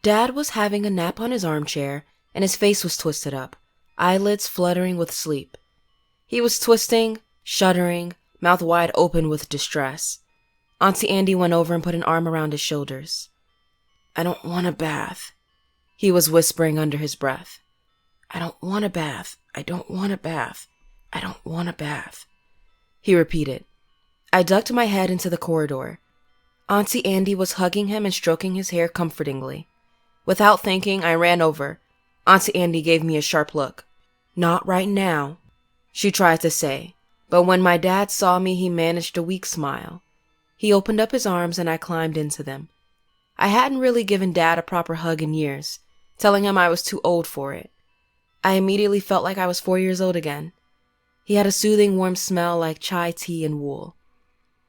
Dad was having a nap on his armchair, and his face was twisted up, eyelids fluttering with sleep. He was twisting, shuddering, mouth wide open with distress. Auntie Andy went over and put an arm around his shoulders. "I don't want a bath," he was whispering under his breath. "I don't want a bath. I don't want a bath. I don't want a bath," he repeated. I ducked my head into the corridor. Auntie Andy was hugging him and stroking his hair comfortingly. Without thinking, I ran over. Auntie Andy gave me a sharp look. "Not right now," she tried to say, but when my dad saw me, he managed a weak smile. He opened up his arms and I climbed into them. I hadn't really given Dad a proper hug in years, telling him I was too old for it. I immediately felt like I was 4 years old again. He had a soothing, warm smell like chai tea and wool.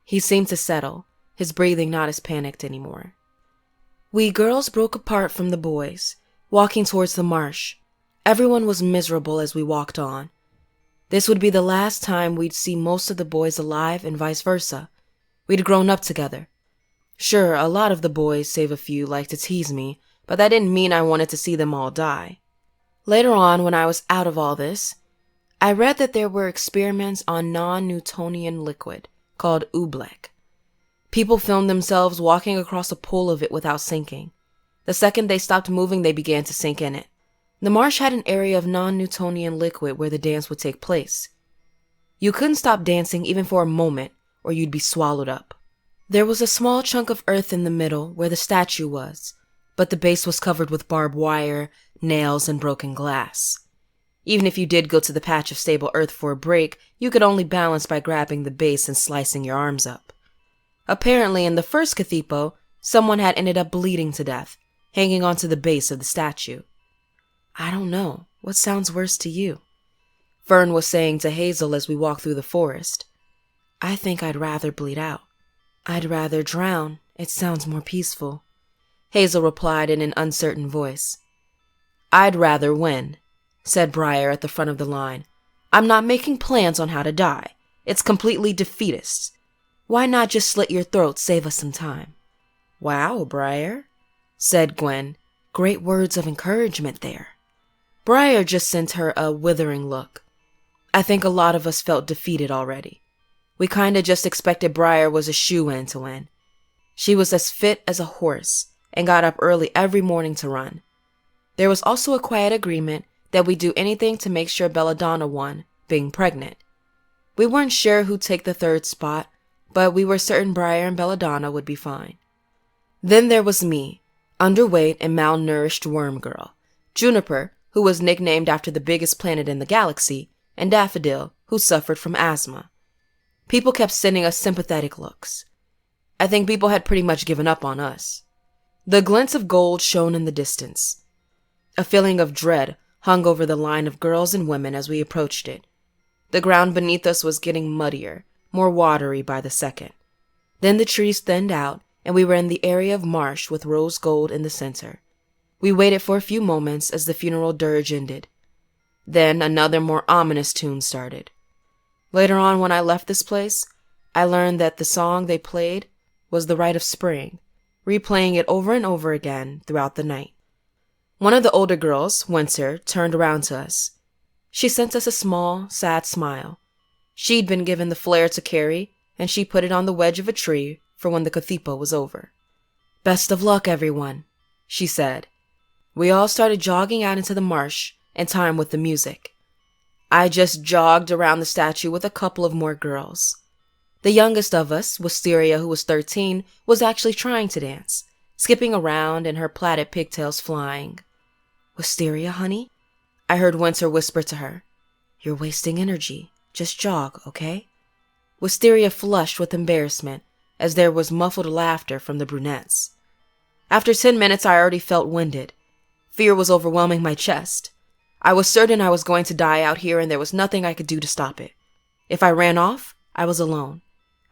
He seemed to settle, his breathing not as panicked anymore. We girls broke apart from the boys, walking towards the marsh. Everyone was miserable as we walked on. This would be the last time we'd see most of the boys alive and vice versa. We'd grown up together. Sure, a lot of the boys, save a few, liked to tease me, but that didn't mean I wanted to see them all die. Later on, when I was out of all this, I read that there were experiments on non-Newtonian liquid called oobleck. People filmed themselves walking across a pool of it without sinking. The second they stopped moving, they began to sink in it. The marsh had an area of non-Newtonian liquid where the dance would take place. You couldn't stop dancing even for a moment, or you'd be swallowed up. There was a small chunk of earth in the middle where the statue was, but the base was covered with barbed wire, nails, and broken glass. Even if you did go to the patch of stable earth for a break, you could only balance by grabbing the base and slicing your arms up. Apparently, in the first cathedral, someone had ended up bleeding to death, hanging onto the base of the statue. "I don't know. What sounds worse to you?" Fern was saying to Hazel as we walked through the forest. "I think I'd rather bleed out." "I'd rather drown. It sounds more peaceful," Hazel replied in an uncertain voice. "I'd rather win," said Briar at the front of the line. "I'm not making plans on how to die. It's completely defeatist. Why not just slit your throat, save us some time?" "Wow, Briar," said Gwen. Great words of encouragement there. Briar just sent her a withering look. I think a lot of us felt defeated already. We kinda just expected Briar was a shoo-in to win. She was as fit as a horse and got up early every morning to run. There was also a quiet agreement that we'd do anything to make sure Belladonna won, being pregnant. We weren't sure who'd take the third spot, but we were certain Briar and Belladonna would be fine. Then there was me, underweight and malnourished worm girl, Juniper, who was nicknamed after the biggest planet in the galaxy, and Daffodil, who suffered from asthma. People kept sending us sympathetic looks. I think people had pretty much given up on us. The glints of gold shone in the distance. A feeling of dread hung over the line of girls and women as we approached it. The ground beneath us was getting muddier, more watery by the second. Then the trees thinned out, and we were in the area of marsh with rose gold in the center. We waited for a few moments as the funeral dirge ended. Then another more ominous tune started. Later on, when I left this place, I learned that the song they played was the Rite of Spring, replaying it over and over again throughout the night. One of the older girls, Winter, turned around to us. She sent us a small, sad smile. She'd been given the flare to carry, and she put it on the wedge of a tree for when the cathedral was over. "Best of luck, everyone," she said. We all started jogging out into the marsh in time with the music. I just jogged around the statue with a couple of more girls. The youngest of us, Wisteria, who was 13, was actually trying to dance, skipping around and her plaited pigtails flying. "Wisteria, honey?" I heard Winter whisper to her. "You're wasting energy. Just jog, okay?" Wisteria flushed with embarrassment as there was muffled laughter from the brunettes. After 10 minutes, I already felt winded. Fear was overwhelming my chest. I was certain I was going to die out here and there was nothing I could do to stop it. If I ran off, I was alone.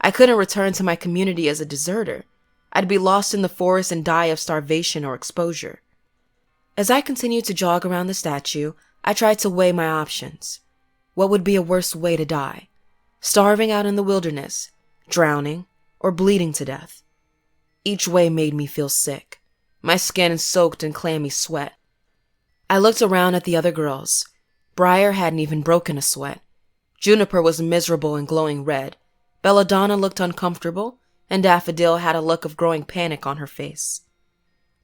I couldn't return to my community as a deserter. I'd be lost in the forest and die of starvation or exposure. As I continued to jog around the statue, I tried to weigh my options. What would be a worse way to die? Starving out in the wilderness, drowning, or bleeding to death? Each way made me feel sick. my skin soaked in clammy sweat. I looked around at the other girls. Briar hadn't even broken a sweat. Juniper was miserable and glowing red. Belladonna looked uncomfortable, and Daffodil had a look of growing panic on her face.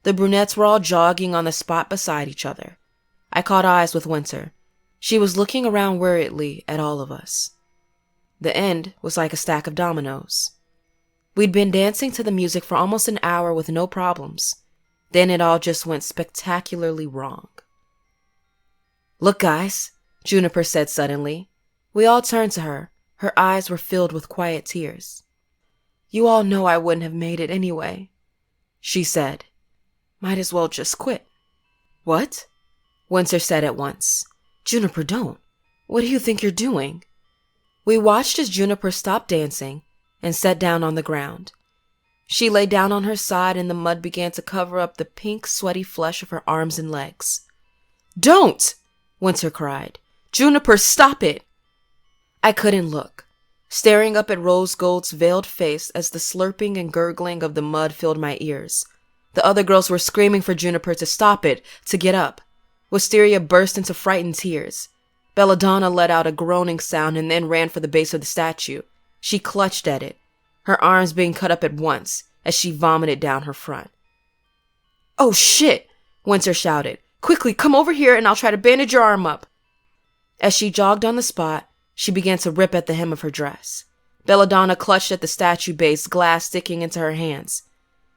The brunettes were all jogging on the spot beside each other. I caught eyes with Winter. She was looking around worriedly at all of us. The end was like a stack of dominoes. We'd been dancing to the music for almost an hour with no problems. Then it all just went spectacularly wrong. "Look, guys," Juniper said suddenly. We all turned to her. Her eyes were filled with quiet tears. "You all know I wouldn't have made it anyway," she said. "Might as well just quit." "What?" Winter said at once. "Juniper, don't. What do you think you're doing?" We watched as Juniper stopped dancing and sat down on the ground. She lay down on her side and the mud began to cover up the pink, sweaty flesh of her arms and legs. "Don't!" Winter cried. "Juniper, stop it!" I couldn't look, staring up at Rose Gold's veiled face as the slurping and gurgling of the mud filled my ears. The other girls were screaming for Juniper to stop it, to get up. Wisteria burst into frightened tears. Belladonna let out a groaning sound and then ran for the base of the statue. She clutched at it, her arms being cut up at once as she vomited down her front. "Oh shit!" Winter shouted. "Quickly, come over here and I'll try to bandage your arm up." As she jogged on the spot, she began to rip at the hem of her dress. Belladonna clutched at the statue base, glass sticking into her hands.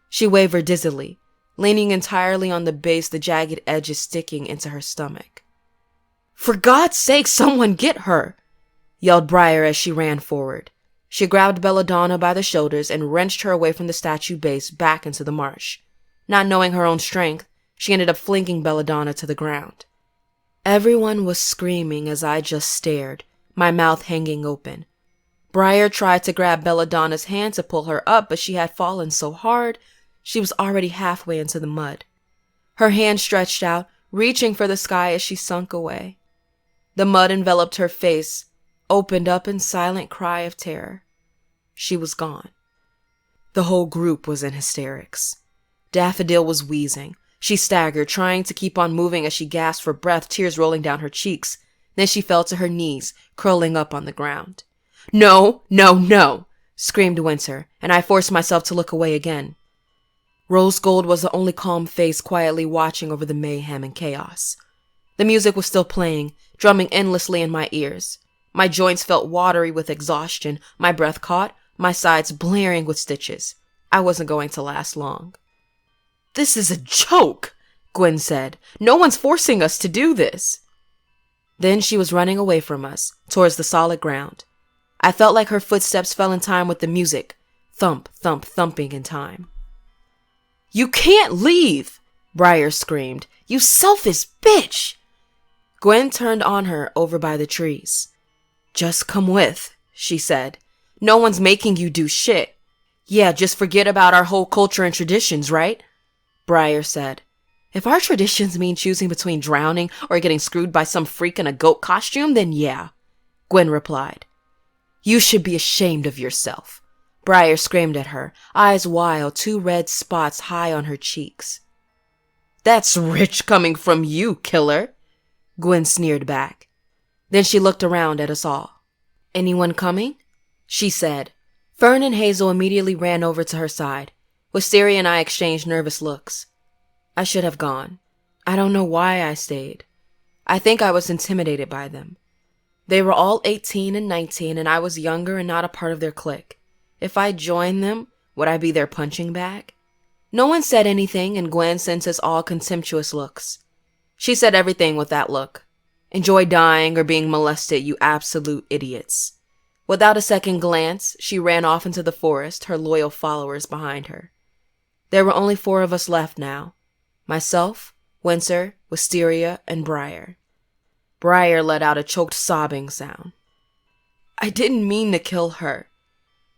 She wavered dizzily, leaning entirely on the base, the jagged edges sticking into her stomach. "For God's sake, someone get her!" yelled Briar as she ran forward. She grabbed Belladonna by the shoulders and wrenched her away from the statue base back into the marsh. Not knowing her own strength, she ended up flinging Belladonna to the ground. Everyone was screaming as I just stared, my mouth hanging open. Briar tried to grab Belladonna's hand to pull her up, but she had fallen so hard, she was already halfway into the mud. Her hand stretched out, reaching for the sky as she sunk away. The mud enveloped her face, opened up in silent cry of terror. She was gone. The whole group was in hysterics. Daffodil was wheezing. She staggered, trying to keep on moving as she gasped for breath, tears rolling down her cheeks. Then she fell to her knees, curling up on the ground. "No, no, no!" screamed Winter, and I forced myself to look away again. Rose Gold was the only calm face quietly watching over the mayhem and chaos. The music was still playing, drumming endlessly in my ears. My joints felt watery with exhaustion, my breath caught, my sides blaring with stitches. I wasn't going to last long. "This is a joke," Gwen said. "No one's forcing us to do this." Then she was running away from us, towards the solid ground. I felt like her footsteps fell in time with the music, thump, thump, thumping in time. "You can't leave!" Briar screamed. "You selfish bitch!" Gwen turned on her over by the trees. "Just come with," she said. "No one's making you do shit. Yeah, just forget about our whole culture and traditions, right?" Briar said. "If our traditions mean choosing between drowning or getting screwed by some freak in a goat costume, then yeah," Gwen replied. "You should be ashamed of yourself," Briar screamed at her, eyes wild, 2 red spots high on her cheeks. "That's rich coming from you, killer," Gwen sneered back. Then she looked around at us all. "Anyone coming?" she said. Fern and Hazel immediately ran over to her side. Wisteria and I exchanged nervous looks. I should have gone. I don't know why I stayed. I think I was intimidated by them. They were all 18 and 19, and I was younger and not a part of their clique. If I joined them, would I be their punching bag? No one said anything, and Gwen sent us all contemptuous looks. She said everything with that look. "Enjoy dying or being molested, you absolute idiots." Without a second glance, she ran off into the forest, her loyal followers behind her. There were only 4 of us left now. Myself, Winter, Wisteria, and Briar. Briar let out a choked sobbing sound. "I didn't mean to kill her,"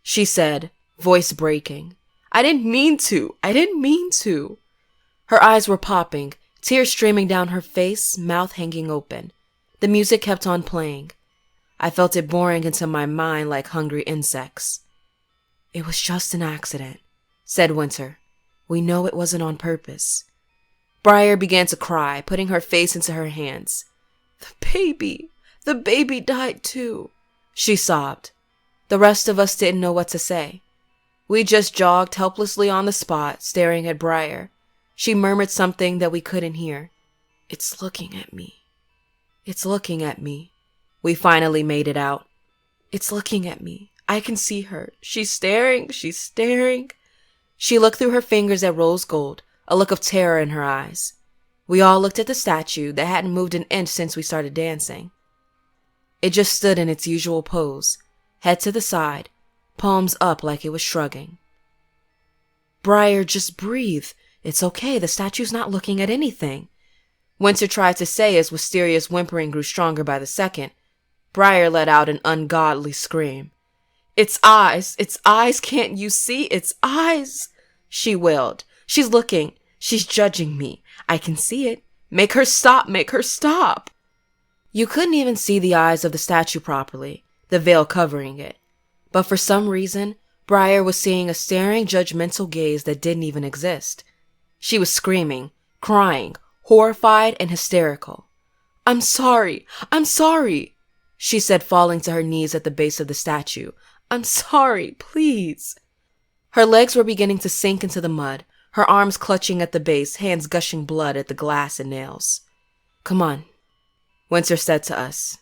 she said, voice breaking. "I didn't mean to. I didn't mean to." Her eyes were popping, tears streaming down her face, mouth hanging open. The music kept on playing. I felt it boring into my mind like hungry insects. "It was just an accident," said Winter. We know it wasn't on purpose. Briar began to cry, putting her face into her hands. The baby died too, she sobbed. The rest of us didn't know what to say. We just jogged helplessly on the spot, staring at Briar. She murmured something that we couldn't hear. It's looking at me. It's looking at me. We finally made it out. It's looking at me. I can see her. She's staring. She's staring. She looked through her fingers at Rose Gold, a look of terror in her eyes. We all looked at the statue that hadn't moved an inch since we started dancing. It just stood in its usual pose, head to the side, palms up like it was shrugging. Briar, just breathe. It's okay. The statue's not looking at anything. Winter tried to say as Wisteria's whimpering grew stronger by the second. Briar let out an ungodly scream. Its eyes, can't you see? Its eyes, she wailed. She's looking. She's judging me. I can see it. Make her stop. You couldn't even see the eyes of the statue properly, the veil covering it. But for some reason, Briar was seeing a staring, judgmental gaze that didn't even exist. She was screaming, crying, horrified and hysterical. I'm sorry, she said, falling to her knees at the base of the statue. I'm sorry, please. Her legs were beginning to sink into the mud, her arms clutching at the base, hands gushing blood at the glass and nails. Come on, Winter said to us.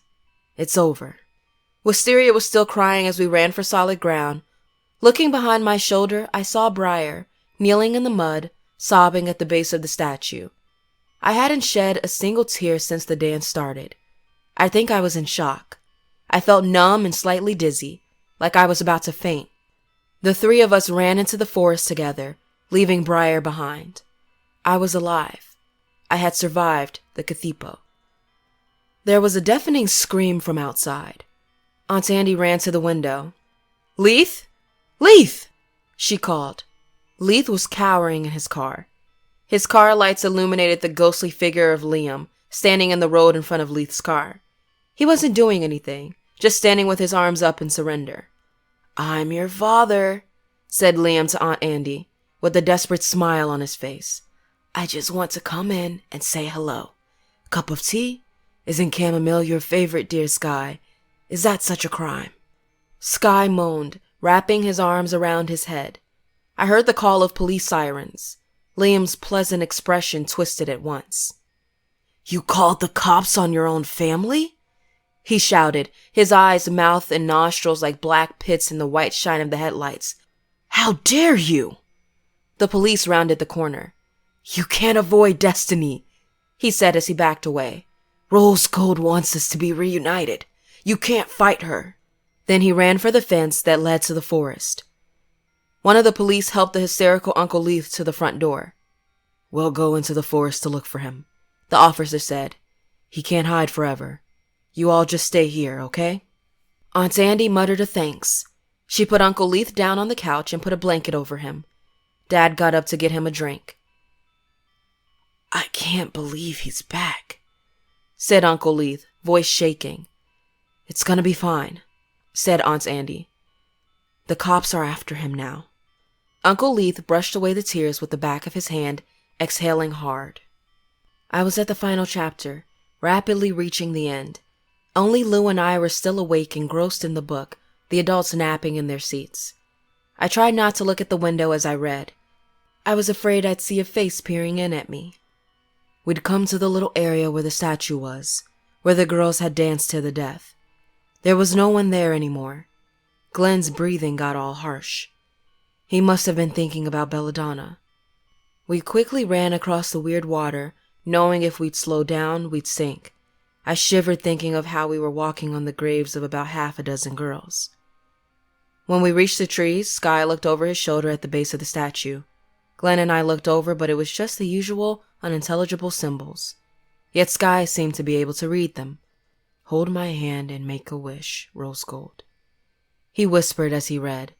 It's over. Wisteria was still crying as we ran for solid ground. Looking behind my shoulder, I saw Briar, kneeling in the mud, sobbing at the base of the statue. I hadn't shed a single tear since the dance started. I think I was in shock. I felt numb and slightly dizzy, like I was about to faint. The three of us ran into the forest together, leaving Briar behind. I was alive. I had survived the Kathipo. There was a deafening scream from outside. Aunt Andy ran to the window. Leith? Leith! She called. Leith was cowering in his car. His car lights illuminated the ghostly figure of Liam, standing in the road in front of Leith's car. He wasn't doing anything, just standing with his arms up in surrender. I'm your father, said Liam to Aunt Andy, with a desperate smile on his face. I just want to come in and say hello. Cup of tea? Isn't chamomile your favorite, dear Sky? Is that such a crime? Sky moaned, wrapping his arms around his head. I heard the call of police sirens. Liam's pleasant expression twisted at once. You called the cops on your own family? He shouted, his eyes, mouth, and nostrils like black pits in the white shine of the headlights. How dare you? The police rounded the corner. You can't avoid destiny, he said as he backed away. Rose Gold wants us to be reunited. You can't fight her. Then he ran for the fence that led to the forest. One of the police helped the hysterical Uncle Leith to the front door. We'll go into the forest to look for him, the officer said. He can't hide forever. You all just stay here, okay? Aunt Andy muttered a thanks. She put Uncle Leith down on the couch and put a blanket over him. Dad got up to get him a drink. I can't believe he's back, said Uncle Leith, voice shaking. It's gonna be fine, said Aunt Andy. The cops are after him now. Uncle Leith brushed away the tears with the back of his hand, exhaling hard. I was at the final chapter, rapidly reaching the end. Only Lou and I were still awake, engrossed in the book, the adults napping in their seats. I tried not to look at the window as I read. I was afraid I'd see a face peering in at me. We'd come to the little area where the statue was, where the girls had danced to the death. There was no one there anymore. Glenn's breathing got all harsh. He must have been thinking about Belladonna. We quickly ran across the weird water, knowing if we'd slow down, we'd sink. I shivered thinking of how we were walking on the graves of about half a dozen girls. When we reached the trees, Sky looked over his shoulder at the base of the statue. Glenn and I looked over, but it was just the usual, unintelligible symbols. Yet Sky seemed to be able to read them. Hold my hand and make a wish, Rose Gold, he whispered as he read.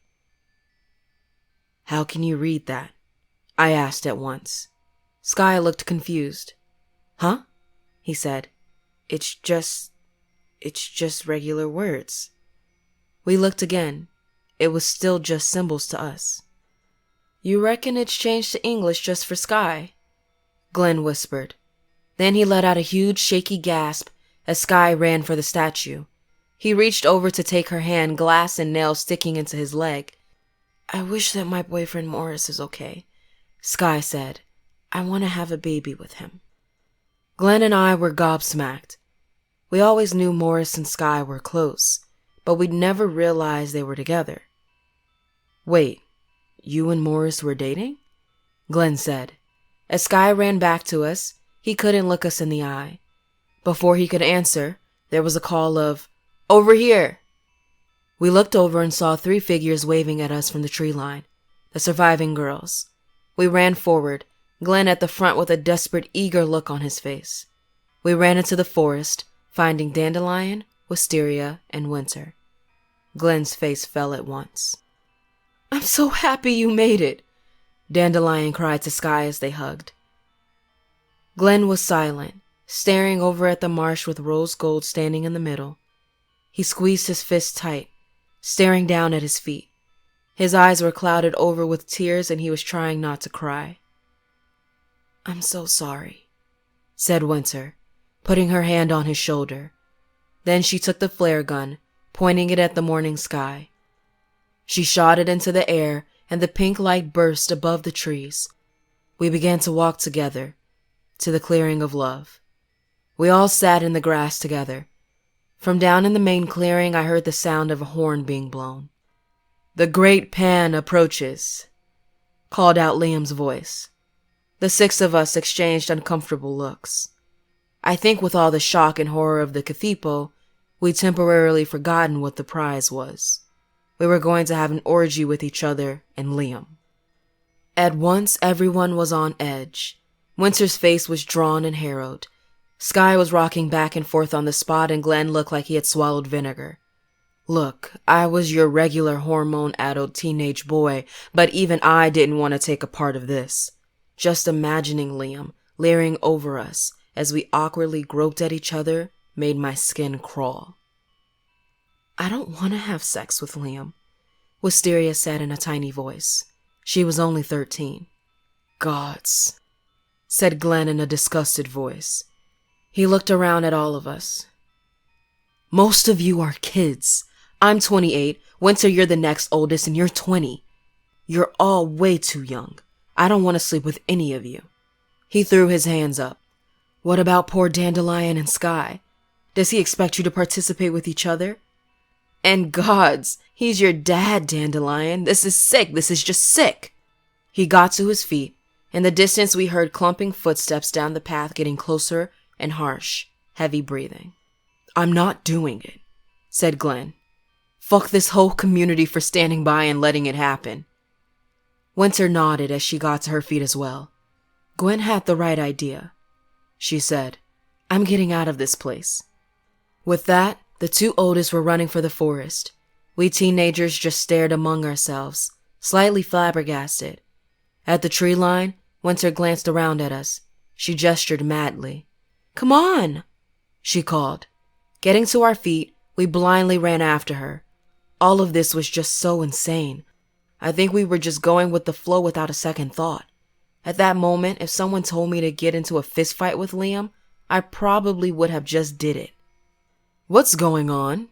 How can you read that? I asked at once. Sky looked confused. Huh? He said. It's just regular words. We looked again. It was still just symbols to us. You reckon it's changed to English just for Sky? Glenn whispered. Then he let out a huge, shaky gasp as Sky ran for the statue. He reached over to take her hand, glass and nails sticking into his leg. I wish that my boyfriend Morris is okay, Sky said. I want to have a baby with him. Glenn and I were gobsmacked. We always knew Morris and Sky were close, but we'd never realized they were together. Wait, you and Morris were dating? Glenn said. As Sky ran back to us, he couldn't look us in the eye. Before he could answer, there was a call of, "Over here!" We looked over and saw 3 figures waving at us from the tree line, the surviving girls. We ran forward, Glenn at the front with a desperate, eager look on his face. We ran into the forest, finding Dandelion, Wisteria, and Winter. Glenn's face fell at once. I'm so happy you made it, Dandelion cried to Sky as they hugged. Glenn was silent, staring over at the marsh with Rose Gold standing in the middle. He squeezed his fist tight, staring down at his feet. His eyes were clouded over with tears and he was trying not to cry. I'm so sorry, said Winter, putting her hand on his shoulder. Then she took the flare gun, pointing it at the morning sky. She shot it into the air and the pink light burst above the trees. We began to walk together to the clearing of love. We all sat in the grass together. From down in the main clearing, I heard the sound of a horn being blown. The great Pan approaches, called out Liam's voice. The 6 of us exchanged uncomfortable looks. I think with all the shock and horror of the Cathipo, we'd temporarily forgotten what the prize was. We were going to have an orgy with each other and Liam. At once, everyone was on edge. Winter's face was drawn and harrowed. Sky was rocking back and forth on the spot, and Glenn looked like he had swallowed vinegar. Look, I was your regular hormone-addled teenage boy, but even I didn't want to take a part of this. Just imagining Liam leering over us as we awkwardly groped at each other made my skin crawl. I don't want to have sex with Liam, Wisteria said in a tiny voice. She was only 13. Gods, said Glenn in a disgusted voice. He looked around at all of us. Most of you are kids. I'm 28, Winter you're the next oldest, and you're 20. You're all way too young. I don't want to sleep with any of you. He threw his hands up. What about poor Dandelion and Sky? Does he expect you to participate with each other? And gods, he's your dad, Dandelion. This is sick. This is just sick. He got to his feet. In the distance, we heard clumping footsteps down the path getting closer and harsh, heavy breathing. I'm not doing it, said Glenn. Fuck this whole community for standing by and letting it happen. Winter nodded as she got to her feet as well. Gwen had the right idea, she said. I'm getting out of this place. With that, the 2 oldest were running for the forest. We teenagers just stared among ourselves, slightly flabbergasted. At the tree line, Winter glanced around at us. She gestured madly. Come on, she called. Getting to our feet, we blindly ran after her. All of this was just so insane. I think we were just going with the flow without a second thought. At that moment, if someone told me to get into a fist fight with Liam, I probably would have just did it. What's going on?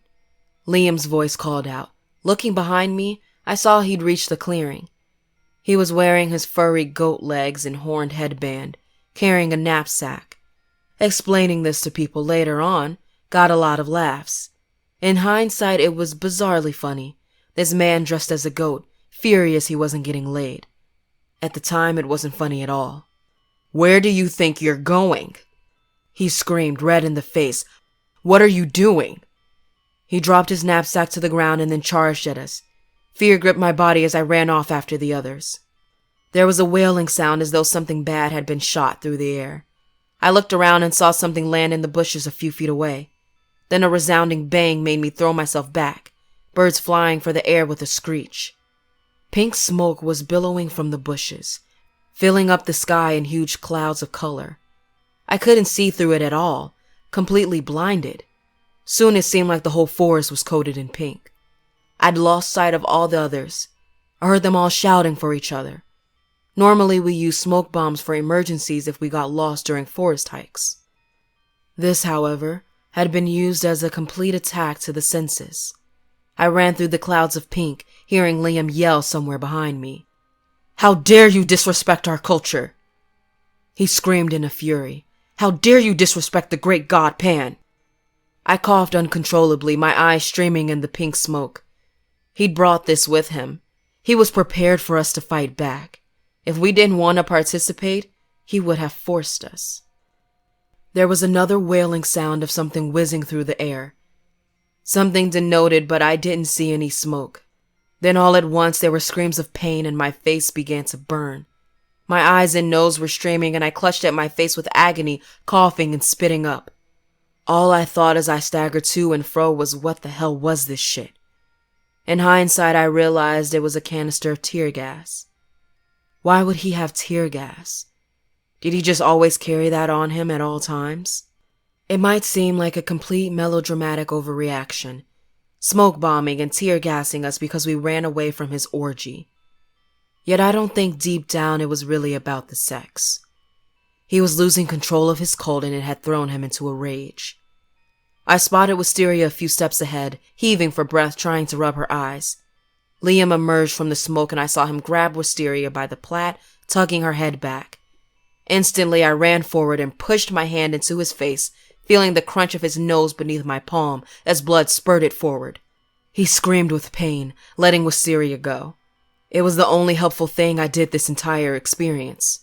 Liam's voice called out. Looking behind me, I saw he'd reached the clearing. He was wearing his furry goat legs and horned headband, carrying a knapsack. Explaining this to people later on got a lot of laughs. In hindsight, it was bizarrely funny. This man dressed as a goat, furious he wasn't getting laid. At the time, it wasn't funny at all. Where do you think you're going? He screamed, red in the face. What are you doing? He dropped his knapsack to the ground and then charged at us. Fear gripped my body as I ran off after the others. There was a wailing sound as though something bad had been shot through the air. I looked around and saw something land in the bushes a few feet away. Then a resounding bang made me throw myself back, birds flying for the air with a screech. Pink smoke was billowing from the bushes, filling up the sky in huge clouds of color. I couldn't see through it at all, completely blinded. Soon it seemed like the whole forest was coated in pink. I'd lost sight of all the others. I heard them all shouting for each other. Normally we use smoke bombs for emergencies if we got lost during forest hikes. This, however, had been used as a complete attack to the senses. I ran through the clouds of pink, hearing Liam yell somewhere behind me. "How dare you disrespect our culture!" He screamed in a fury. "How dare you disrespect the great god Pan!" I coughed uncontrollably, my eyes streaming in the pink smoke. He'd brought this with him. He was prepared for us to fight back. If we didn't want to participate, he would have forced us. There was another wailing sound of something whizzing through the air. Something denoted, but I didn't see any smoke. Then all at once there were screams of pain and my face began to burn. My eyes and nose were streaming and I clutched at my face with agony, coughing and spitting up. All I thought as I staggered to and fro was, what the hell was this shit? In hindsight, I realized it was a canister of tear gas. Why would he have tear gas? Did he just always carry that on him at all times? It might seem like a complete melodramatic overreaction, smoke bombing and tear gassing us because we ran away from his orgy. Yet I don't think deep down it was really about the sex. He was losing control of his cult and it had thrown him into a rage. I spotted Wisteria a few steps ahead, heaving for breath, trying to rub her eyes. Liam emerged from the smoke and I saw him grab Wisteria by the plait, tugging her head back. Instantly, I ran forward and pushed my hand into his face, feeling the crunch of his nose beneath my palm as blood spurted forward. He screamed with pain, letting Wisteria go. It was the only helpful thing I did this entire experience.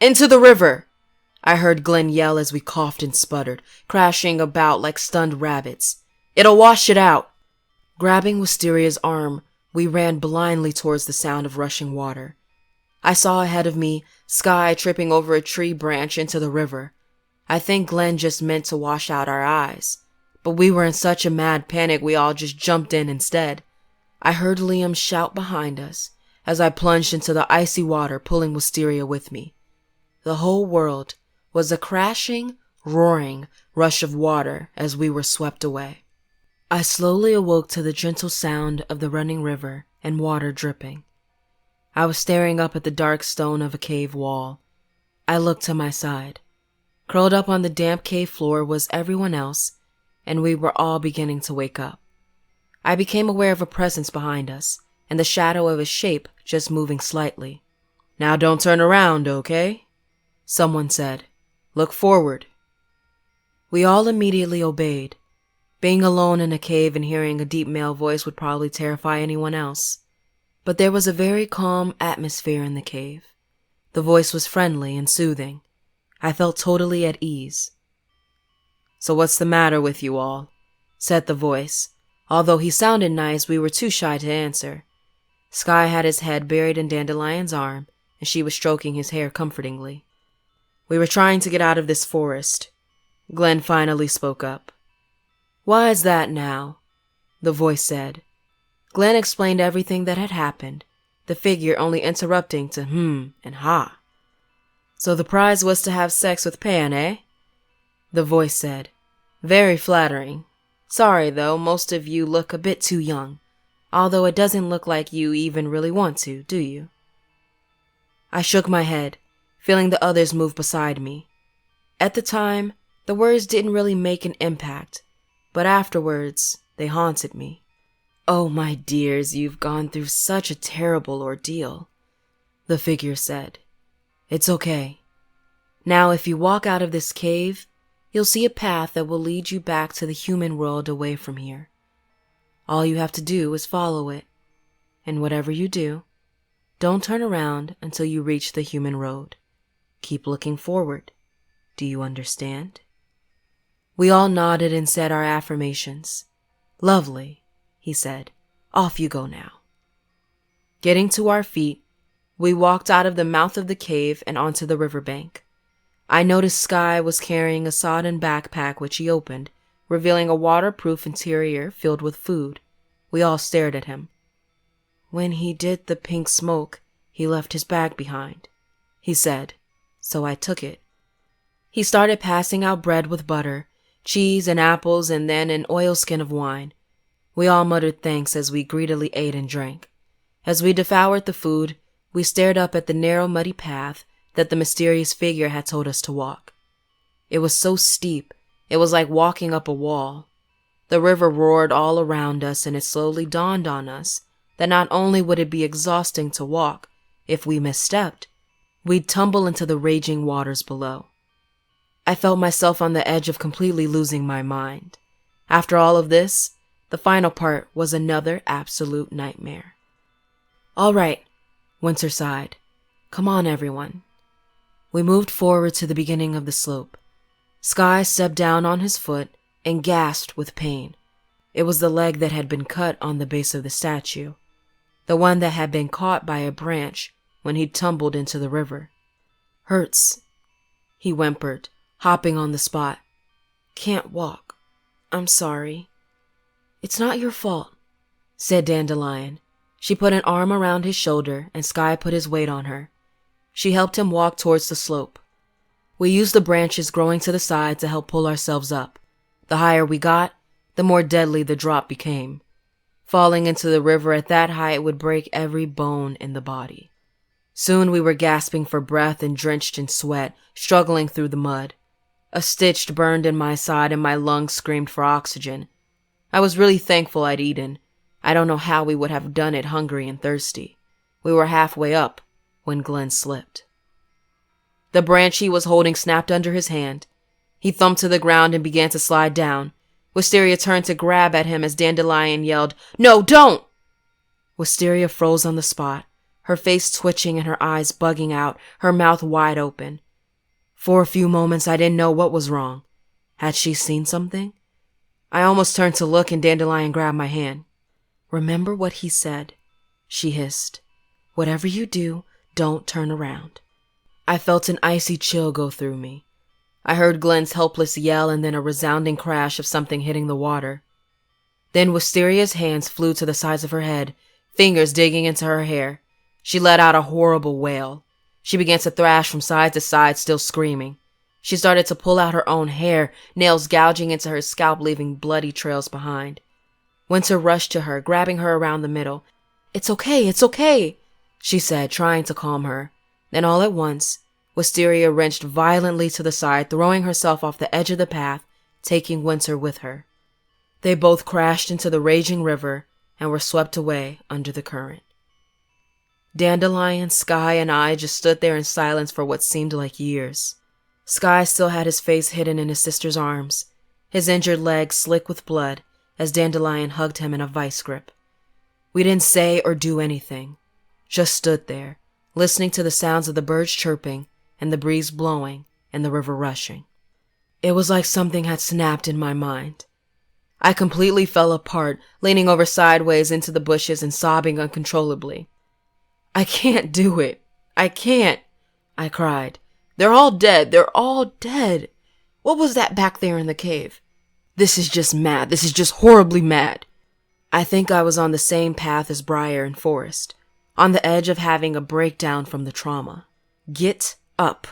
"Into the river!" I heard Glenn yell as we coughed and sputtered, crashing about like stunned rabbits. "It'll wash it out!" Grabbing Wisteria's arm, we ran blindly towards the sound of rushing water. I saw ahead of me Sky tripping over a tree branch into the river. I think Glenn just meant to wash out our eyes, but we were in such a mad panic we all just jumped in instead. I heard Liam shout behind us as I plunged into the icy water, pulling Wisteria with me. The whole world was a crashing, roaring rush of water as we were swept away. I slowly awoke to the gentle sound of the running river and water dripping. I was staring up at the dark stone of a cave wall. I looked to my side. Curled up on the damp cave floor was everyone else, and we were all beginning to wake up. I became aware of a presence behind us, and the shadow of a shape just moving slightly. "Now don't turn around, okay?" someone said. "Look forward." We all immediately obeyed. Being alone in a cave and hearing a deep male voice would probably terrify anyone else. But there was a very calm atmosphere in the cave. The voice was friendly and soothing. I felt totally at ease. "So what's the matter with you all?" said the voice. Although he sounded nice, we were too shy to answer. Sky had his head buried in Dandelion's arm, and she was stroking his hair comfortingly. "We were trying to get out of this forest." Glenn finally spoke up. "Why is that now?" the voice said. Glenn explained everything that had happened, the figure only interrupting to and ha. "So the prize was to have sex with Pan, eh?" the voice said. "Very flattering. Sorry, though, most of you look a bit too young, although it doesn't look like you even really want to, do you?" I shook my head, feeling the others move beside me. At the time, the words didn't really make an impact, but afterwards, they haunted me. "Oh, my dears, you've gone through such a terrible ordeal," the figure said. "It's okay. Now, if you walk out of this cave, you'll see a path that will lead you back to the human world away from here. All you have to do is follow it. And whatever you do, don't turn around until you reach the human road. Keep looking forward. Do you understand?" We all nodded and said our affirmations. "Lovely," he said. "Off you go now." Getting to our feet, we walked out of the mouth of the cave and onto the riverbank. I noticed Sky was carrying a sodden backpack which he opened, revealing a waterproof interior filled with food. We all stared at him. "When he did the pink smoke, he left his bag behind," he said, so I took it. He started passing out bread with butter, cheese and apples, and then an oilskin of wine. We all muttered thanks as we greedily ate and drank. As we devoured the food, We stared up at the narrow, muddy path that the mysterious figure had told us to walk. It was so steep, it was like walking up a wall. The river roared all around us, and it slowly dawned on us that not only would it be exhausting to walk, if we misstepped, we'd tumble into the raging waters below. I felt myself on the edge of completely losing my mind. After all of this, the final part was another absolute nightmare. "All right," Winter sighed. "Come on, everyone." We moved forward to the beginning of the slope. Sky stepped down on his foot and gasped with pain. It was the leg that had been cut on the base of the statue, the one that had been caught by a branch when he tumbled into the river. "Hurts," he whimpered, hopping on the spot. "Can't walk. I'm sorry." "It's not your fault," said Dandelion. She put an arm around his shoulder, and Sky put his weight on her. She helped him walk towards the slope. We used the branches growing to the side to help pull ourselves up. The higher we got, the more deadly the drop became. Falling into the river at that height would break every bone in the body. Soon we were gasping for breath and drenched in sweat, struggling through the mud. A stitch burned in my side and my lungs screamed for oxygen. I was really thankful I'd eaten. I don't know how we would have done it hungry and thirsty. We were halfway up when Glenn slipped. The branch he was holding snapped under his hand. He thumped to the ground and began to slide down. Wisteria turned to grab at him as Dandelion yelled, "No, don't!" Wisteria froze on the spot, her face twitching and her eyes bugging out, her mouth wide open. For a few moments I didn't know what was wrong. Had she seen something? I almost turned to look and Dandelion grabbed my hand. "Remember what he said," she hissed. "Whatever you do, don't turn around." I felt an icy chill go through me. I heard Glenn's helpless yell and then a resounding crash of something hitting the water. Then Wisteria's hands flew to the sides of her head, fingers digging into her hair. She let out a horrible wail. She began to thrash from side to side, still screaming. She started to pull out her own hair, nails gouging into her scalp, leaving bloody trails behind. Winter rushed to her, grabbing her around the middle. It's okay, she said, trying to calm her. Then all at once, Wisteria wrenched violently to the side, throwing herself off the edge of the path, taking Winter with her. They both crashed into the raging river and were swept away under the current. Dandelion, Sky, and I just stood there in silence for what seemed like years. Sky still had his face hidden in his sister's arms, his injured leg slick with blood as Dandelion hugged him in a vice grip. We didn't say or do anything, just stood there, listening to the sounds of the birds chirping and the breeze blowing and the river rushing. It was like something had snapped in my mind. I completely fell apart, leaning over sideways into the bushes and sobbing uncontrollably. "I can't do it. I can't," I cried. "They're all dead. They're all dead. What was that back there in the cave? This is just mad. This is just horribly mad." I think I was on the same path as Briar and Forrest, on the edge of having a breakdown from the trauma. "Get up,"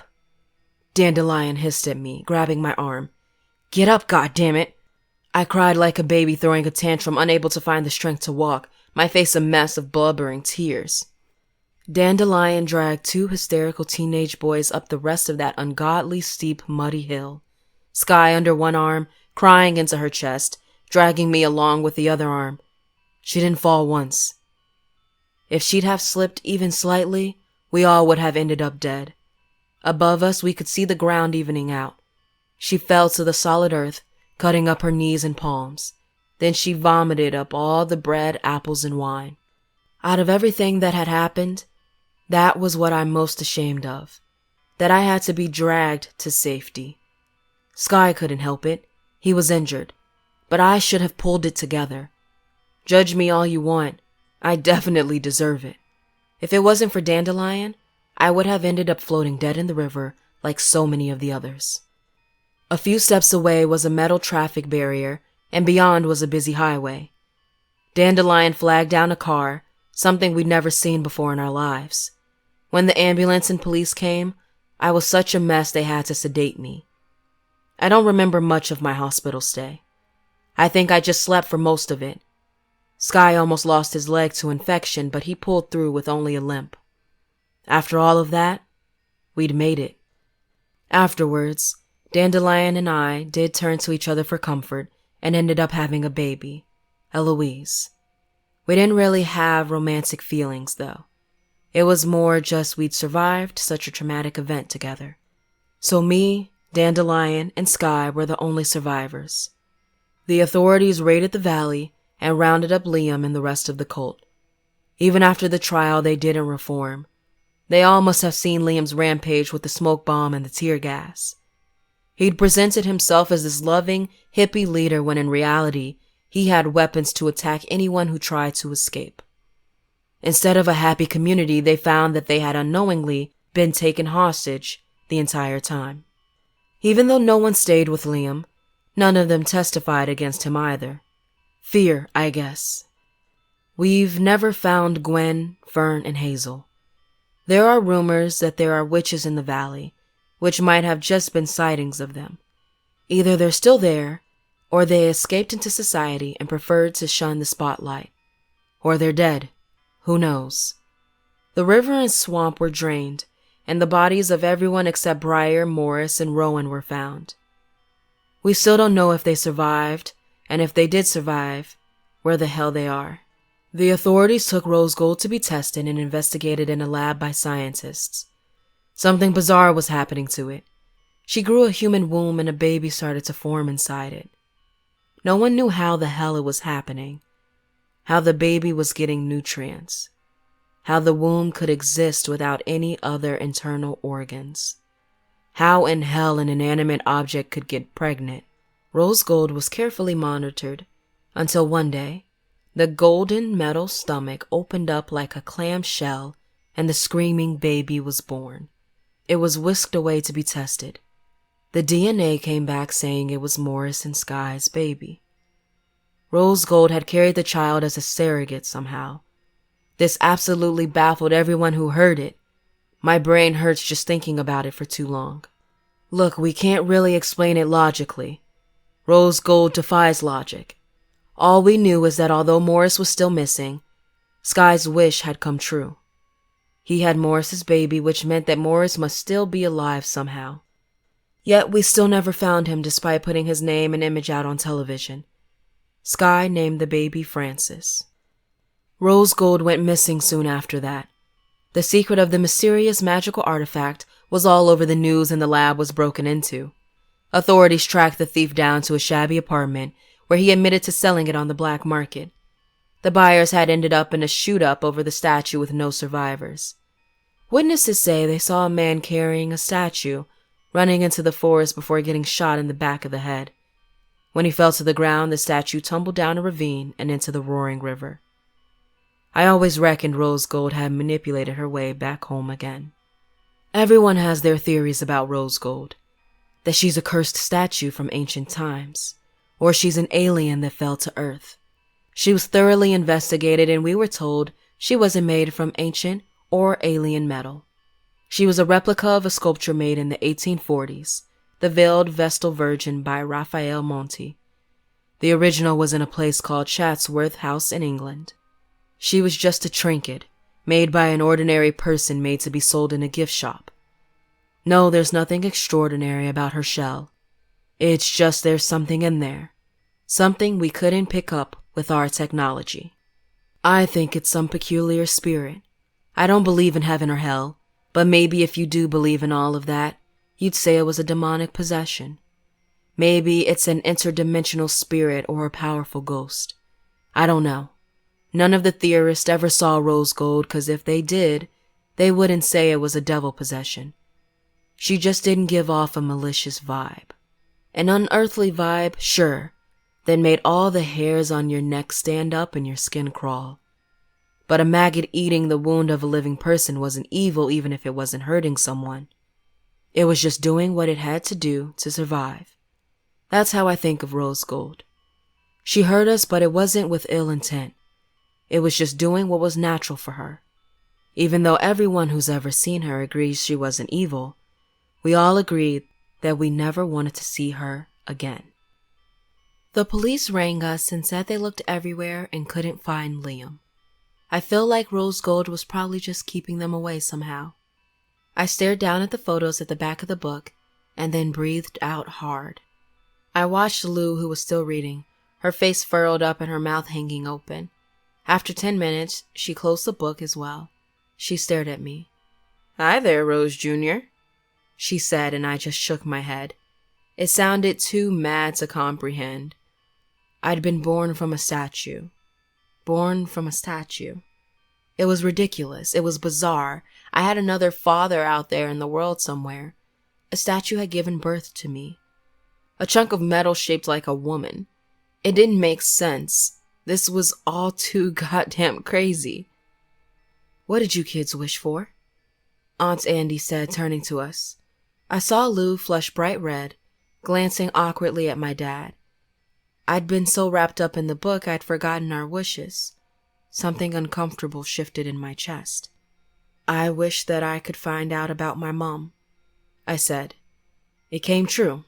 Dandelion hissed at me, grabbing my arm. "Get up, goddammit!" I cried like a baby throwing a tantrum, unable to find the strength to walk, my face a mess of blubbering tears. Dandelion dragged two hysterical teenage boys up the rest of that ungodly steep, muddy hill. Sky under one arm, crying into her chest, dragging me along with the other arm. She didn't fall once. If she'd have slipped even slightly, we all would have ended up dead. Above us, we could see the ground evening out. She fell to the solid earth, cutting up her knees and palms. Then she vomited up all the bread, apples, and wine. Out of everything that had happened, that was what I'm most ashamed of. That I had to be dragged to safety. Sky couldn't help it. He was injured. But I should have pulled it together. Judge me all you want. I definitely deserve it. If it wasn't for Dandelion, I would have ended up floating dead in the river like so many of the others. A few steps away was a metal traffic barrier, and beyond was a busy highway. Dandelion flagged down a car, something we'd never seen before in our lives. When the ambulance and police came, I was such a mess they had to sedate me. I don't remember much of my hospital stay. I think I just slept for most of it. Sky almost lost his leg to infection, but he pulled through with only a limp. After all of that, we'd made it. Afterwards, Dandelion and I did turn to each other for comfort and ended up having a baby, Eloise. We didn't really have romantic feelings, though. It was more just we'd survived such a traumatic event together. So me, Dandelion, and Sky were the only survivors. The authorities raided the valley and rounded up Liam and the rest of the cult. Even after the trial, they didn't reform. They all must have seen Liam's rampage with the smoke bomb and the tear gas. He'd presented himself as this loving, hippie leader when in reality, he had weapons to attack anyone who tried to escape. Instead of a happy community, they found that they had unknowingly been taken hostage the entire time. Even though no one stayed with Liam, none of them testified against him either. Fear, I guess. We've never found Gwen, Fern, and Hazel. There are rumors that there are witches in the valley, which might have just been sightings of them. Either they're still there, or they escaped into society and preferred to shun the spotlight. Or they're dead. Who knows? The river and swamp were drained, and the bodies of everyone except Briar, Morris, and Rowan were found. We still don't know if they survived, and if they did survive, where the hell they are. The authorities took Rose Gold to be tested and investigated in a lab by scientists. Something bizarre was happening to it. She grew a human womb and a baby started to form inside it. No one knew how the hell it was happening, how the baby was getting nutrients, how the womb could exist without any other internal organs, how in hell an inanimate object could get pregnant. Rose Gold was carefully monitored until one day, the golden metal stomach opened up like a clam shell and the screaming baby was born. It was whisked away to be tested. The DNA came back saying it was Morris and Sky's baby. Rose Gold had carried the child as a surrogate somehow. This absolutely baffled everyone who heard it. My brain hurts just thinking about it for too long. Look, we can't really explain it logically. Rose Gold defies logic. All we knew is that although Morris was still missing, Sky's wish had come true. He had Morris's baby, which meant that Morris must still be alive somehow. Yet we still never found him despite putting his name and image out on television. Sky named the baby Francis. Rose Gold went missing soon after that. The secret of the mysterious magical artifact was all over the news and the lab was broken into. Authorities tracked the thief down to a shabby apartment where he admitted to selling it on the black market. The buyers had ended up in a shoot-up over the statue with no survivors. Witnesses say they saw a man carrying a statue running into the forest before getting shot in the back of the head. When he fell to the ground, the statue tumbled down a ravine and into the roaring river. I always reckoned Rose Gold had manipulated her way back home again. Everyone has their theories about Rose Gold. That she's a cursed statue from ancient times, or she's an alien that fell to Earth. She was thoroughly investigated and we were told she wasn't made from ancient or alien metal. She was a replica of a sculpture made in the 1840s, the Veiled Vestal Virgin by Raphael Monti. The original was in a place called Chatsworth House in England. She was just a trinket, made by an ordinary person made to be sold in a gift shop. No, there's nothing extraordinary about her shell. It's just there's something in there. Something we couldn't pick up with our technology. I think it's some peculiar spirit. I don't believe in heaven or hell, but maybe if you do believe in all of that, you'd say it was a demonic possession. Maybe it's an interdimensional spirit or a powerful ghost. I don't know. None of the theorists ever saw Rose Gold, because if they did, they wouldn't say it was a devil possession. She just didn't give off a malicious vibe. An unearthly vibe, sure, that made all the hairs on your neck stand up and your skin crawl. But a maggot eating the wound of a living person wasn't evil even if it wasn't hurting someone. It was just doing what it had to do to survive. That's how I think of Rose Gold. She hurt us, but it wasn't with ill intent. It was just doing what was natural for her. Even though everyone who's ever seen her agrees she wasn't evil, we all agreed that we never wanted to see her again. The police rang us and said they looked everywhere and couldn't find Liam. I feel like Rose Gold was probably just keeping them away somehow. I stared down at the photos at the back of the book and then breathed out hard. I watched Lou, who was still reading, her face furrowed up and her mouth hanging open. After 10 minutes, she closed the book as well. She stared at me. "Hi there, Rose Jr.," she said, and I just shook my head. It sounded too mad to comprehend. I'd been born from a statue. Born from a statue. It was ridiculous. It was bizarre. I had another father out there in the world somewhere. A statue had given birth to me. A chunk of metal shaped like a woman. It didn't make sense. This was all too goddamn crazy. "What did you kids wish for?" Aunt Andy said, turning to us. I saw Lou flush bright red, glancing awkwardly at my dad. I'd been so wrapped up in the book I'd forgotten our wishes. Something uncomfortable shifted in my chest. "I wish that I could find out about my mom," I said. It came true.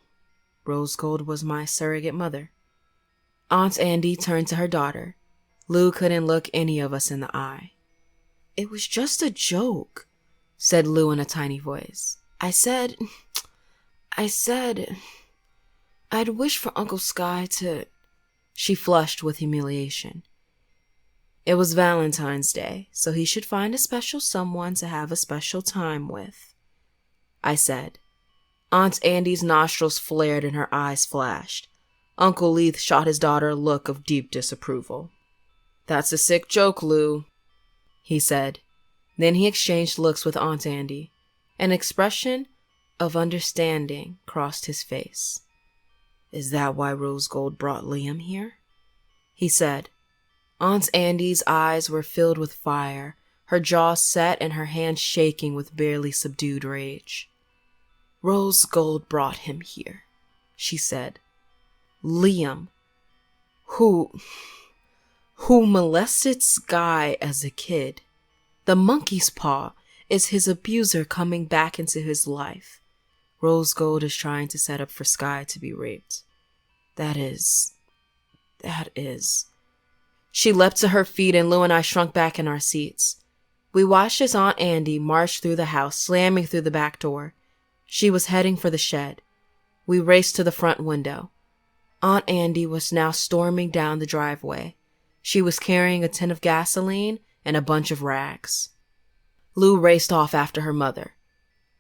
Rose Gold was my surrogate mother. Aunt Andy turned to her daughter. Lou couldn't look any of us in the eye. "It was just a joke," said Lou in a tiny voice. I said, I'd wish for Uncle Sky to..." She flushed with humiliation. It was Valentine's Day, so he should find a special someone to have a special time with, I said. Aunt Andy's nostrils flared and her eyes flashed. Uncle Leith shot his daughter a look of deep disapproval. "That's a sick joke, Lou," he said. Then he exchanged looks with Aunt Andy. An expression of understanding crossed his face. "Is that why Rose Gold brought Liam here?" he said. Aunt Andy's eyes were filled with fire, her jaw set and her hands shaking with barely subdued rage. "Rose Gold brought him here," she said. "Liam, who molested Sky as a kid. The monkey's paw is his abuser coming back into his life. Rose Gold is trying to set up for Sky to be raped. That is... She leapt to her feet and Lou and I shrunk back in our seats. We watched as Aunt Andy marched through the house, slamming through the back door. She was heading for the shed. We raced to the front window. Aunt Andy was now storming down the driveway. She was carrying a tin of gasoline and a bunch of rags. Lou raced off after her mother.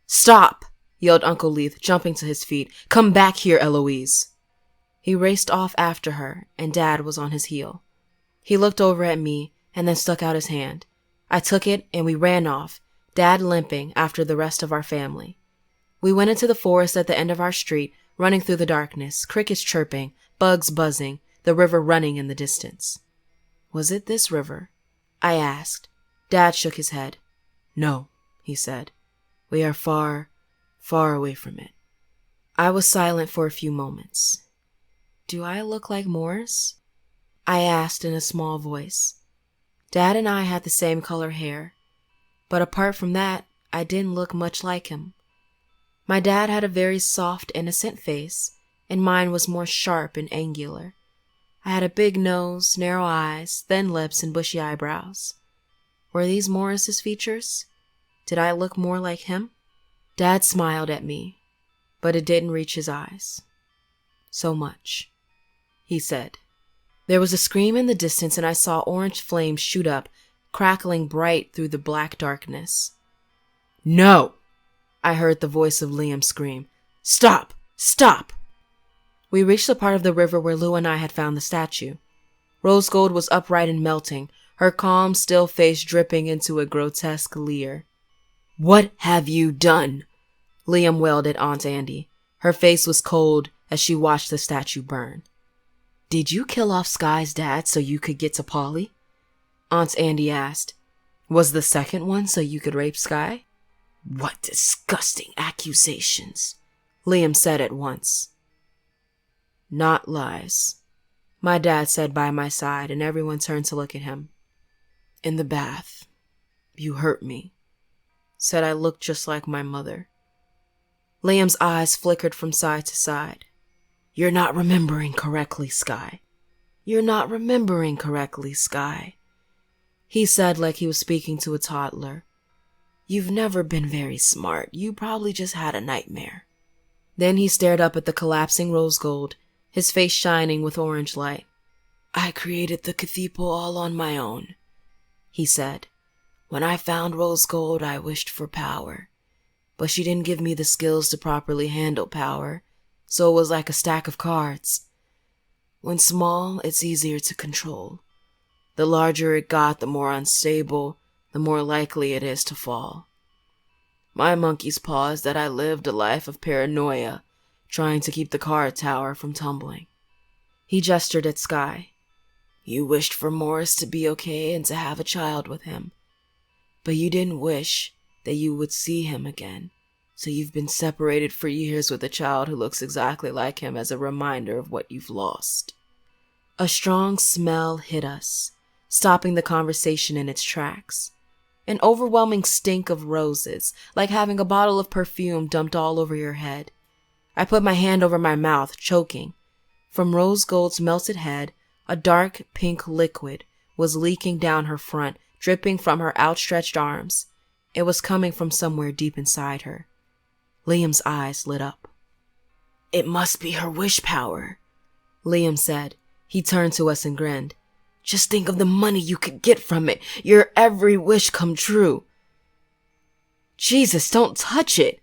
"Stop!" yelled Uncle Leith, jumping to his feet. "Come back here, Eloise." He raced off after her, and Dad was on his heel. He looked over at me and then stuck out his hand. I took it and we ran off, Dad limping after the rest of our family. We went into the forest at the end of our street, running through the darkness, crickets chirping, bugs buzzing, the river running in the distance. "Was it this river?" I asked. Dad shook his head. "No," he said. "We are far, far away from it." I was silent for a few moments. "Do I look like Morris?" I asked in a small voice. Dad and I had the same color hair, but apart from that, I didn't look much like him. My dad had a very soft, innocent face, and mine was more sharp and angular. I had a big nose, narrow eyes, thin lips, and bushy eyebrows. Were these Morris's features? Did I look more like him? Dad smiled at me, but it didn't reach his eyes. "So much," he said. There was a scream in the distance and I saw orange flames shoot up, crackling bright through the black darkness. "No!" I heard the voice of Liam scream. "Stop! Stop!" We reached the part of the river where Lou and I had found the statue. Rose Gold was upright and melting, her calm, still face dripping into a grotesque leer. "What have you done?" Liam wailed at Aunt Andy. Her face was cold as she watched the statue burn. "Did you kill off Sky's dad so you could get to Polly?" Aunt Andy asked. "Was the second one so you could rape Sky?" "What disgusting accusations," Liam said at once. "Not lies," my dad said by my side, and everyone turned to look at him. "In the bath, you hurt me. Said I looked just like my mother." Liam's eyes flickered from side to side. "You're not remembering correctly, Sky. You're not remembering correctly, Sky," he said like he was speaking to a toddler. You've never been very smart. You probably just had a nightmare. Then he stared up at the collapsing rose gold, his face shining with orange light. I created the cathedral all on my own, he said. When I found rose gold, I wished for power. But she didn't give me the skills to properly handle power, so it was like a stack of cards. When small, it's easier to control. The larger it got, the more unstable, the more likely it is to fall. My monkey's paw is that I lived a life of paranoia, trying to keep the card tower from tumbling. He gestured at Sky. You wished for Morris to be okay and to have a child with him. But you didn't wish that you would see him again, so you've been separated for years with a child who looks exactly like him as a reminder of what you've lost. A strong smell hit us, stopping the conversation in its tracks. An overwhelming stink of roses, like having a bottle of perfume dumped all over your head. I put my hand over my mouth, choking. From Rose Gold's melted head, a dark pink liquid was leaking down her front, dripping from her outstretched arms. It was coming from somewhere deep inside her. Liam's eyes lit up. It must be her wish power, Liam said. He turned to us and grinned. Just think of the money you could get from it. Your every wish come true. Jesus, don't touch it,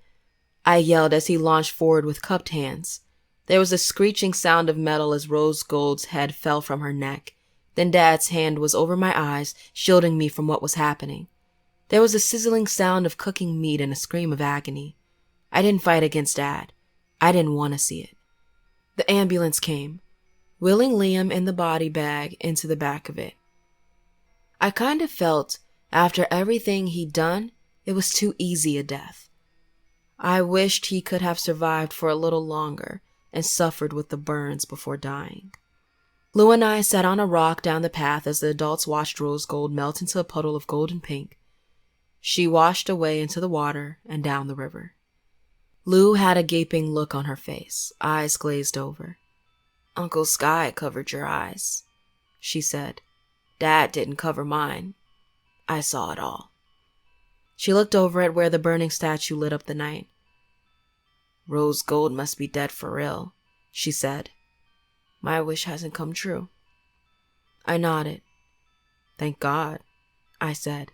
I yelled as he launched forward with cupped hands. There was a screeching sound of metal as Rose Gold's head fell from her neck. Then Dad's hand was over my eyes, shielding me from what was happening. There was a sizzling sound of cooking meat and a scream of agony. I didn't fight against Dad. I didn't want to see it. The ambulance came, wheeling Liam in the body bag into the back of it. I kind of felt, after everything he'd done, it was too easy a death. I wished he could have survived for a little longer and suffered with the burns before dying. Lou and I sat on a rock down the path as the adults watched Rose Gold melt into a puddle of golden pink. She washed away into the water and down the river. Lou had a gaping look on her face, eyes glazed over. Uncle Sky covered your eyes, she said. Dad didn't cover mine. I saw it all. She looked over at where the burning statue lit up the night. Rose Gold must be dead for real, she said. My wish hasn't come true. I nodded. Thank God, I said.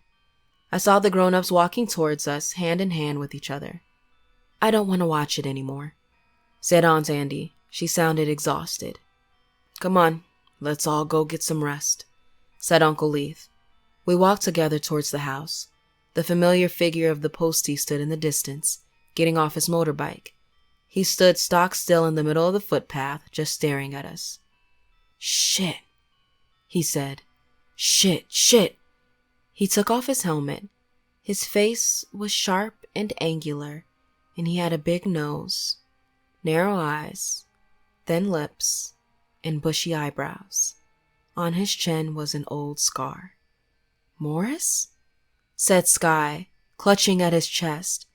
I saw the grown-ups walking towards us, hand in hand with each other. I don't want to watch it anymore, said Aunt Andy. She sounded exhausted. Come on, let's all go get some rest, said Uncle Leith. We walked together towards the house. The familiar figure of the postie stood in the distance, getting off his motorbike. He stood stock still in the middle of the footpath, just staring at us. Shit, he said. Shit. He took off his helmet. His face was sharp and angular, and he had a big nose, narrow eyes, thin lips, and bushy eyebrows. On his chin was an old scar. Morris? Said Sky, clutching at his chest.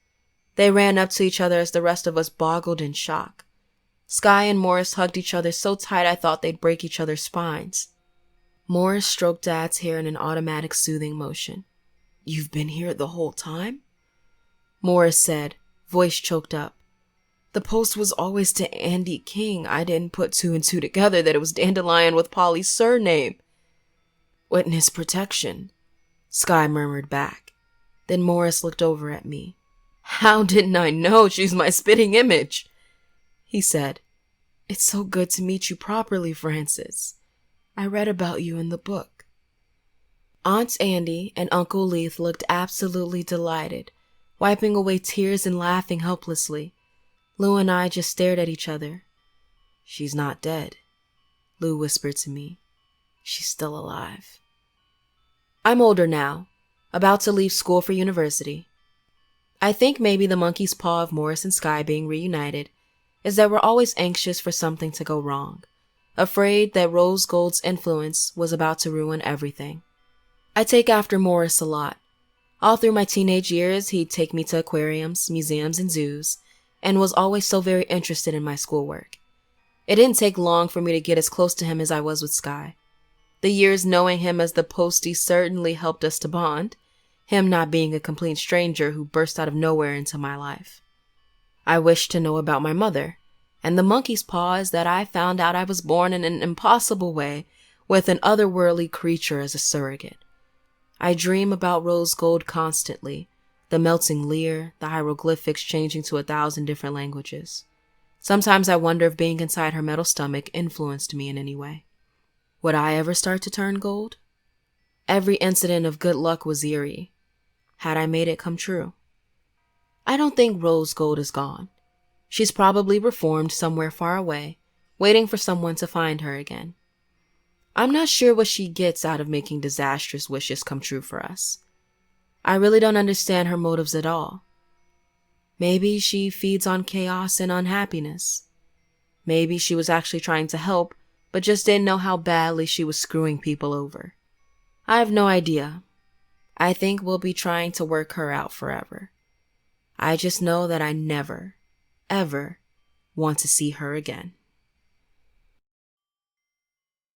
They ran up to each other as the rest of us boggled in shock. Sky and Morris hugged each other so tight I thought they'd break each other's spines. Morris stroked Dad's hair in an automatic soothing motion. You've been here the whole time? Morris said, voice choked up. The post was always to Andy King. I didn't put two and two together that it was Dandelion with Polly's surname. Witness protection, Sky murmured back. Then Morris looked over at me. How didn't I know she's my spitting image? He said. It's so good to meet you properly, Francis. I read about you in the book. Aunt Andy and Uncle Leith looked absolutely delighted, wiping away tears and laughing helplessly. Lou and I just stared at each other. She's not dead, Lou whispered to me. She's still alive. I'm older now, about to leave school for university. I think maybe the monkey's paw of Morris and Sky being reunited is that we're always anxious for something to go wrong, afraid that Rose Gold's influence was about to ruin everything. I take after Morris a lot. All through my teenage years, he'd take me to aquariums, museums, and zoos, and was always so very interested in my schoolwork. It didn't take long for me to get as close to him as I was with Sky. The years knowing him as the postie certainly helped us to bond. him not being a complete stranger who burst out of nowhere into my life. I wished to know about my mother, and the monkey's paw is that I found out I was born in an impossible way with an otherworldly creature as a surrogate. I dream about rose gold constantly, the melting leer, the hieroglyphics changing to 1,000 different languages. Sometimes I wonder if being inside her metal stomach influenced me in any way. Would I ever start to turn gold? Every incident of good luck was eerie. Had I made it come true? I don't think Rose Gold is gone. She's probably reformed somewhere far away, waiting for someone to find her again. I'm not sure what she gets out of making disastrous wishes come true for us. I really don't understand her motives at all. Maybe she feeds on chaos and unhappiness. Maybe she was actually trying to help, but just didn't know how badly she was screwing people over. I have no idea. I think we'll be trying to work her out forever. I just know that I never, ever want to see her again.